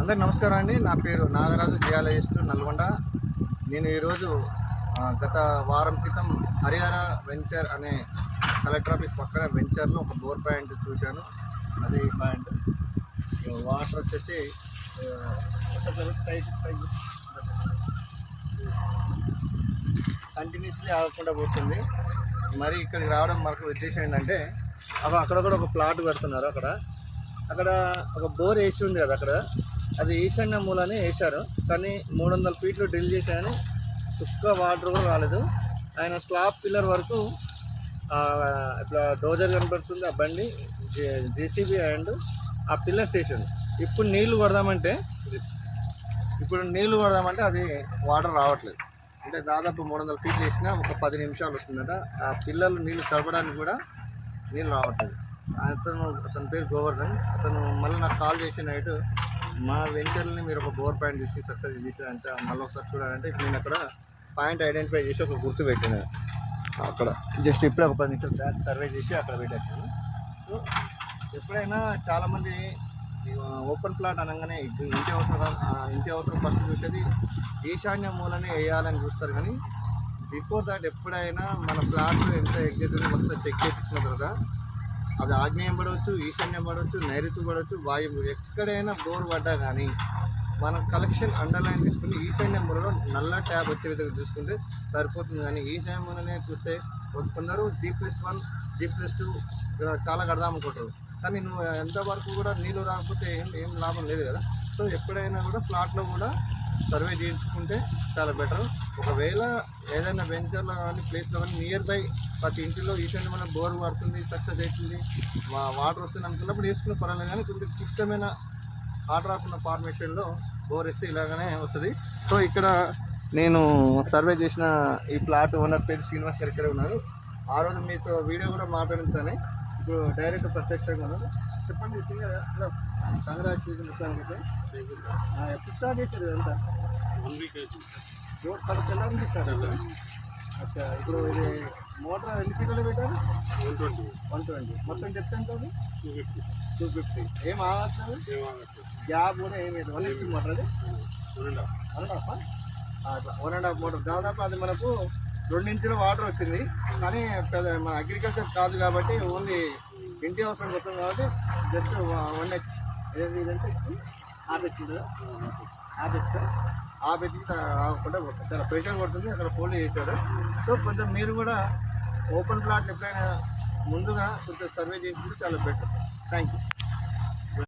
అందరికి నమస్కారం అండి. నా పేరు నాగరాజు, జియాలజిస్ట్, నల్గొండ. నేను ఈరోజు గత వారం క్రితం హరిహర వెంచర్ అనే కలెక్టర్ ఆఫీస్ పక్కన వెంచర్లో ఒక బోర్ పాయింట్ చూశాను. అది పాయింట్ వాటర్ వచ్చేసి కంటిన్యూస్లీ ఆగకుండా పోతుంది. మరి ఇక్కడికి రావడం మనకు ఉద్దేశం ఏంటంటే అక్కడ కూడా ఒక ప్లాట్ పెడుతున్నారు. అక్కడ ఒక బోర్ వేసి ఉంది కదా, అక్కడ అది ఈశాన్య మూలాన్ని వేశారు. కానీ 300 ఫీట్లు డ్రిల్ చేశారని చుక్క వాటర్ కూడా రాలేదు. ఆయన స్లాబ్ పిల్లర్ వరకు ఇట్లా డోజర్ కనపడుతుంది, ఆ బండి జేసీబీ అండ్ ఆ పిల్లర్స్ వేసింది. ఇప్పుడు నీళ్లు కొడదామంటే అది వాటర్ రావట్లేదు. అంటే దాదాపు 300 ఫీట్లు వేసినా ఒక 10 నిమిషాలు వస్తుందట. ఆ పిల్లలు నీళ్ళు తడపడానికి కూడా నీళ్ళు రావట్లేదు. అతని పేరు గోవర్ధన్. అతను మళ్ళీ నాకు కాల్ చేసి నైట్ మా వెంచర్ని మీరు ఒక బోర్ పాయింట్ తీసి సక్సెస్ చేశారంటే మళ్ళీ ఒకసారి చూడాలంటే నేను అక్కడ పాయింట్ ఐడెంటిఫై చేసి ఒక గుర్తు పెట్టాను. అక్కడ జస్ట్ ఇప్పుడే ఒక 10 నిమిషాలు బ్యాక్ సర్వే చేసి అక్కడ పెట్టేసాను. సో ఎప్పుడైనా చాలామంది ఓపెన్ ప్లాట్ అనగానే ఇంటి అవసరం ఫస్ట్ చూసేది ఈశాన్య మూలనే వేయాలని చూస్తారు. కానీ బిఫోర్ దాట్ ఎప్పుడైనా మన ప్లాట్ ఎంత ఎగ్జాక్ట్ మొత్తం చెక్ చేయించిన తర్వాత అది ఆగ్నేయం పడవచ్చు, ఈశాన్యం పడవచ్చు, నైరుతి పడవచ్చు, వాయువు ఎక్కడైనా బోర్ పడ్డా కానీ మనం కలెక్షన్ అండర్లైన్ తీసుకుని ఈశాన్య మూలలో నల్ల ట్యాబ్ వచ్చే విధంగా చూసుకుంటే సరిపోతుంది. కానీ ఈశాన్య మూలనే చూస్తే కొందరు G+1 G+2 చాలా కడదామనుకుంటారు. కానీ నువ్వు ఎంతవరకు కూడా నీళ్ళు రాకపోతే ఏం లాభం లేదు కదా. సో ఎప్పుడైనా కూడా ఫ్లాట్లో కూడా సర్వే చేయించుకుంటే చాలా బెటర్. ఒకవేళ ఏదైనా వెంచర్లో కానీ ప్లేస్లో కానీ నియర్ బై ప్రతి ఇంటిలో ఈశాన్య మన బోర్ పడుతుంది, సక్సెస్ అవుతుంది, వాటర్ వస్తుంది అనుకున్నప్పుడు వేసుకున్న పర్వాలేదు. కానీ కొంచెం క్లిష్టమైన వాటర్ రాకున్న ఫార్మేషన్లో బోర్ వేస్తే ఇలాగనే వస్తుంది. సో ఇక్కడ నేను సర్వే చేసిన ఈ ప్లాట్ ఓనర్ పేరు శ్రీనివాస్ గారు ఇక్కడే ఉన్నారు. ఆ రోజు మీతో వీడియో కూడా మాట్లాడుతానే, ఇప్పుడు డైరెక్ట్ ప్రత్యక్షంగా ఉన్నారు. చెప్పండి, కంగ్రాచులేషన్ మొత్తానికి. ఎప్పుడు స్టార్ట్ చేశారు ఇదంతా? 1 వీక్ అవుతుంది. తెల్లారి స్టార్ట్ అవుతుంది. అచ్చా, ఇప్పుడు ఇది మోటార్ ఎన్ని ఫీట్లు పెట్టారు? 120. మొత్తం చెప్తే ఎంత? 250. ఏం ఆగట్లేదు, గ్యాప్ కూడా ఏమి లేదు. 1 HP మోటార్ అది 1.5 1.5 మోటార్. దాదాపు అది మనకు 2 ఇంచుల వాటర్ వచ్చింది. కానీ మన అగ్రికల్చర్ కాదు కాబట్టి ఓన్లీ ఇంటి అవసరం వస్తుంది కాబట్టి జస్ట్ 1H ఇదంటే ఆపెచ్చి రాకుండా పోతుంది. చాలా ప్రెషర్ పడుతుంది, అక్కడ ఫోల్డ్ చేశారు. సో కొంచెం మీరు కూడా ఓపెన్ ప్లాట్ ఎప్పుడైనా ముందుగా కొంచెం సర్వే చేసుకుంటే చాలా బెటర్. Thank you.